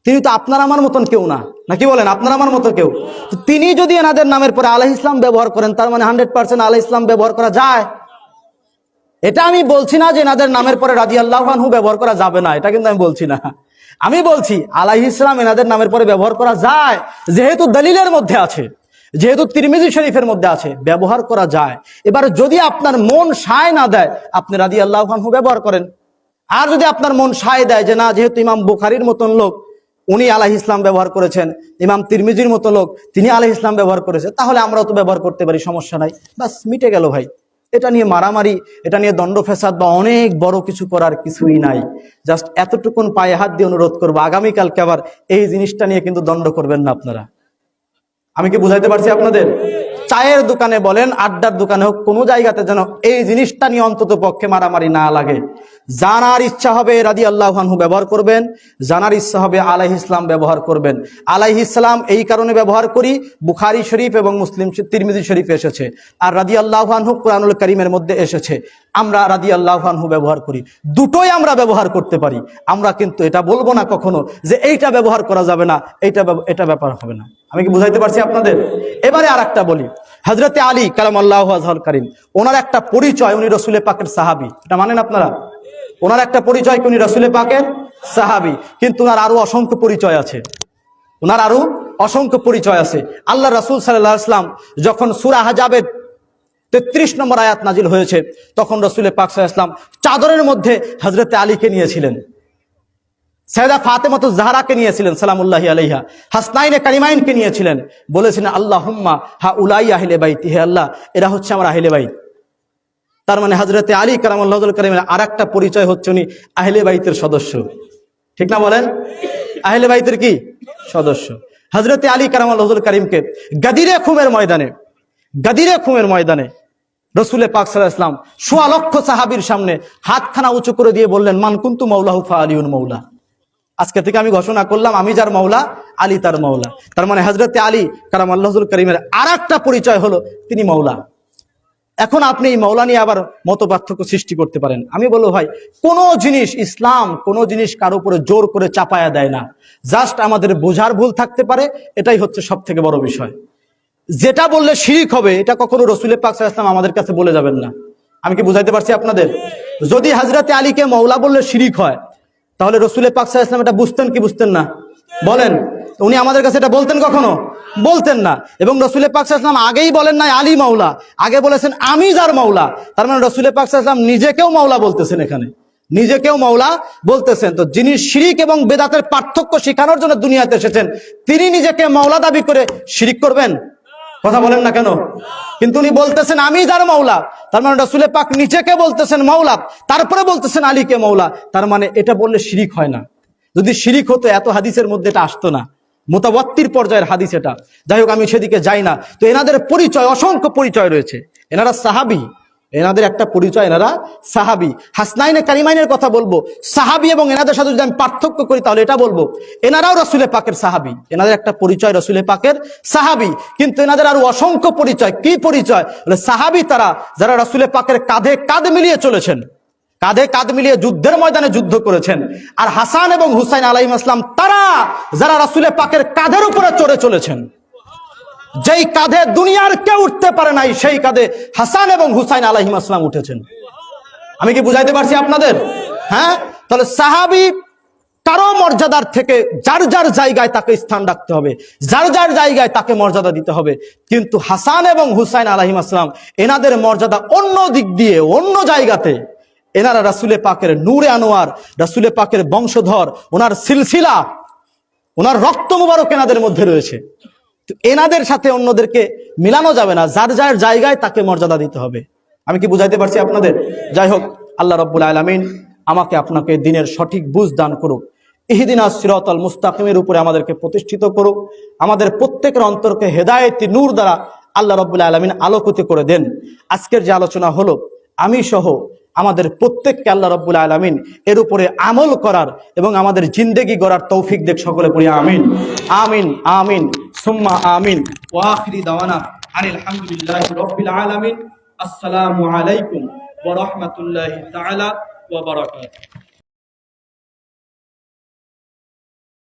তিনি তো আপনার আমার মতন কেউ না, নাকি বলেন? আপনার আমার মতো কেউ। তিনি যদি এনাদের নামের পরে আলাইহিস সালাম ব্যবহার করেন, তার মানে 100% আলাইহিস সালাম ব্যবহার করা যায়। এটা আমি বলছি না যে এনাদের নামের পরে রাদিয়াল্লাহু আনহু ব্যবহার করা যাবে না, এটা কিন্তু আমি বলছি না। আমি বলছি আলাইহিস সালাম এনাদের নামের পরে ব্যবহার করা যায়, যেহেতু দলিলের মধ্যে আছে, যেহেতু তিরমিজি শরীফের মধ্যে আছে, ব্যবহার করা যায়। এবার যদি আপনার মন সায় না দেয়, আপনি রাদিয়াল্লাহু আনহু ব্যবহার করেন। আর যদি আপনার মন সায় দেয় যে না, যেহেতু ইমাম বুখারীর মতন লোক উনি আলাইহিস সালাম ব্যবহার করেছেন, ইমাম তিরমিজির মতো লোক তিনি আলাইহিস সালাম ব্যবহার করেছেন, তাহলে আমরাও তো ব্যবহার করতে পারি, সমস্যা নাই, বাস মিটে গেল ভাই। এটা নিয়ে মারামারি, এটা নিয়ে দণ্ড ফেসাদ বা অনেক বড় কিছু করার কিছুই নাই। জাস্ট এতটুকুন পায়ে হাত দিয়ে অনুরোধ করবো, আগামীকালকে আবার এই জিনিসটা নিয়ে কিন্তু দণ্ড করবেন না আপনারা। আমি কি বুঝাইতে পারছি আপনাদের? চায়ের দোকানে বলেন, আড্ডার দোকানে হোক, কোনো জায়গাতে যেন এই জিনিসটা নিয়ে অন্তত পক্ষে মারামারি না লাগে। জানার ইচ্ছা হবে রাদিয়াল্লাহু আনহু ব্যবহার করবেন, জানার ইচ্ছা হবে আলাইহিস সালাম ব্যবহার করবেন। আলাইহিস সালাম এই কারণে ব্যবহার করি, বুখারী শরীফ এবং মুসলিম তিরমিজি শরীফে এসেছে, আর রাদিয়াল্লাহু আনহু কোরআনুল কারীমের মধ্যে এসেছে। আমরা রাদিয়াল্লাহু আনহু ব্যবহার করি, দুটোই আমরা ব্যবহার করতে পারি। আমরা কিন্তু এটা বলবো না কখনো যে এইটা ব্যবহার করা যাবে না, এটা ব্যাপার হবে না। আমি কি বুঝাইতে পারছি আপনাদের? এবারে আর একটা বলি, হযরতে আলী কালামাল্লাহু ওয়াজহুল কারীম, ওনার একটা পরিচয়, উনি রাসূলে পাকের সাহাবী, এটা মানেন আপনারা? ওনার একটা পরিচয় কি উনি রাসূলে পাকের সাহাবী, কিন্তু ওনার আরো অসংখ্য পরিচয় আছে, ওনার আরো অসংখ্য পরিচয় আছে। আল্লাহ রাসূল সাল্লাল্লাহু আলাইহি ওয়াসাল্লাম যখন সূরা আহজাবের 33 নম্বর আয়াত নাজিল হয়েছে, তখন রাসূলে পাক সাল্লাল্লাহু আলাইহি ওয়াসাল্লাম চাদরের মধ্যে হযরতে আলীকে নিয়েছিলেন, সাইয়্যিদা ফাতেমাতুজ জাহরাকে নিয়েছিলেন সালামুল্লাহি আলাইহা, হাসনাইনে কারিমাইনকে নিয়েছিলেন, বলেছিলেন আল্লাহুম্মা হাউলাই আহলে বাইতি, হে আল্লাহ এরা হচ্ছে আমার আহলে বাইত। তার মানে হযরতে আলী কারামাল্লাহু ওয়াজহুল কারীমের আরেকটা পরিচয় হচ্ছে উনি আহলে বাইতের সদস্য, ঠিক না বলেন? আহলে বাইতের কি সদস্য। হযরতে আলী কারামাল্লাহু ওয়াজহুল কারীমকে গাদিরে খুমের ময়দানে রাসূলে পাক সাল্লাল্লাহু আলাইহি ওয়াসাল্লাম সোয়া লক্ষ সাহাবীর সামনে হাতখানা উঁচু করে দিয়ে বললেন, মান কুনতু মাওলাহু ফা আলিউন মাওলা, আজকে থেকে আমি ঘোষণা করলাম আমি যার মাওলা আলী তার মাওলা। তার মানে হযরতে আলী কারামাল্লাহু ওয়াজহুল কারীমের আরেকটা পরিচয় হলো তিনি মাওলা। এখন আপনি এই মাওলা নিয়ে আবার মত পার্থক্য সৃষ্টি করতে পারেন। আমি বলবো ভাই, কোনো জিনিস ইসলাম কোনো জিনিস কারো উপরে জোর করে চাপায়া দেয় না, জাস্ট আমাদের বোঝার ভুল থাকতে পারে, এটাই হচ্ছে সব থেকে বড় বিষয়। যেটা বললে শিরিক হবে এটা কখনো রসুল পাক সাল্লাল্লাহু আলাইহি ওয়াসাল্লাম আমাদের কাছে বলে যাবেন না। আমি কি বুঝাইতে পারছি আপনাদের? যদি হযরতে আলীকে মওলা বললে শিরিক হয়, তাহলে রসুল পাক সাল্লাল্লাহু আলাইহি ওয়াসাল্লাম এটা বুঝতেন কি বুঝতেন না? বলেন, উনি আমাদের কাছে এটা বলতেন কখনো? বলতেন না। এবং রসুল পাক সাল্লাল্লাহু আলাইহি ওয়াসাল্লাম আগেই বলেন নাই আলী মাওলা, আগে বলেছেন আমি যার মাওলা। তার মানে রসুল পাক সাল্লাল্লাহু আলাইহি ওয়াসাল্লাম নিজেকেও মাওলা বলতেছেন, এখানে নিজেকেও মাওলা বলতেছেন। তো যিনি শিরিক এবং বেদাতের পার্থক্য শেখানোর জন্য দুনিয়াতে এসেছেন, তিনি নিজেকে মাওলা দাবি করে শিরিক করবেন? কথা বলেন না কেন? কিন্তু উনি বলতেছেন আমি যার মাওলা, তার মানে রাসূল পাক নিজেকে বলতেছেন মাওলা, তারপরে বলতেছেন আলীকে মাওলা। তার মানে এটা বললে শিরিক হয় না। যদি শিরিক হতো এত হাদিসের মধ্যে এটা আসতো না, মুতাওয়াত্তির পর্যায়ের হাদিস এটা। যাই হোক, আমি সেদিকে যাই না। তো এনাদের পরিচয়, অসংখ্য পরিচয় রয়েছে। এনারা সাহাবী, এনাদের একটা পরিচয়, এনারা সাহাবী। হাসনাইনে কারিমাইনের কথা বলবো, সাহাবী এবং এনাদের সাথে যদি আমি পার্থক্য করি তাহলে এটা বলবো এনারাও রাসূল পাকের সাহাবী। এনাদের একটা পরিচয় রাসূল পাকের সাহাবী, কিন্তু এনাদের আরো অসংখ্য পরিচয়। কি পরিচয়? বলে সাহাবী তারা যারা রাসূল পাকের কাঁধে কাঁধ মিলিয়ে চলেছেন, কাঁধে কাঁধ মিলিয়ে যুদ্ধের ময়দানে যুদ্ধ করেছেন। আর হাসান এবং হুসাইন আলাইহিস সালাম তারা যারা রাসূল পাকের কাঁধের উপরে চড়ে চলেছেন। যেই কাঁধে দুনিয়ার কেউ উঠতে পারে নাই, সেই কাঁধে হাসান এবং হুসাইন আলাইহিস সালাম উঠেছেন। আমি কি বুঝাইতে পারছি আপনাদের? হ্যাঁ, তাহলে সাহাবী কারো মর্যাদার থেকে যার যার জায়গায় তাকে স্থান রাখতে হবে, যার যার জায়গায় তাকে মর্যাদা দিতে হবে। কিন্তু হাসান এবং হুসাইন আলাইহিস সালাম এনাদের মর্যাদা অন্য দিক দিয়ে, অন্য জায়গাতে। এনারা রাসূল পাকের নূরে আনোয়ার, রাসূল পাকের বংশধর, ওনার সিলসিলা, ওনার রক্ত মুবারক এনাদের মধ্যে রয়েছে। এনাদের সাথে অন্যদেরকে মিলানো যাবে না, যার যার জায়গায় তাকে মর্যাদা দিতে হবে। আমি কি বুঝাইতে পারছি আপনাদের? যাই হোক, আল্লাহ রাব্বুল আলামিন আমাকে আপনাকে দিনের সঠিক বুঝ দান করুক। ইহদিনাস সিরাতাল মুস্তাকিমের উপরে আমাদেরকে প্রতিষ্ঠিত করুক। আমাদের প্রত্যেকের অন্তরকে হেদায়েতি নূর দ্বারা আল্লাহ রাব্বুল আলামিন আলোকিত করে দেন। আজকের যে আলোচনা হলো, আমি সহ আমাদের প্রত্যেককে আল্লাহ রাব্বুল আলামিন এর উপরে আমল করার এবং আমাদের জিন্দেগি গড়ার তৌফিক দেখ। সকলে পড়ি আমিন, আমিন, আমিন, সুম্মা আমিন। ওয়া আখিরি দাওয়ানা আনিল হামদুলিল্লাহি রাব্বিল আলামিন। আসসালামু আলাইকুম ওয়া রাহমাতুল্লাহি তাআলা ওয়া বারাকাতুহু।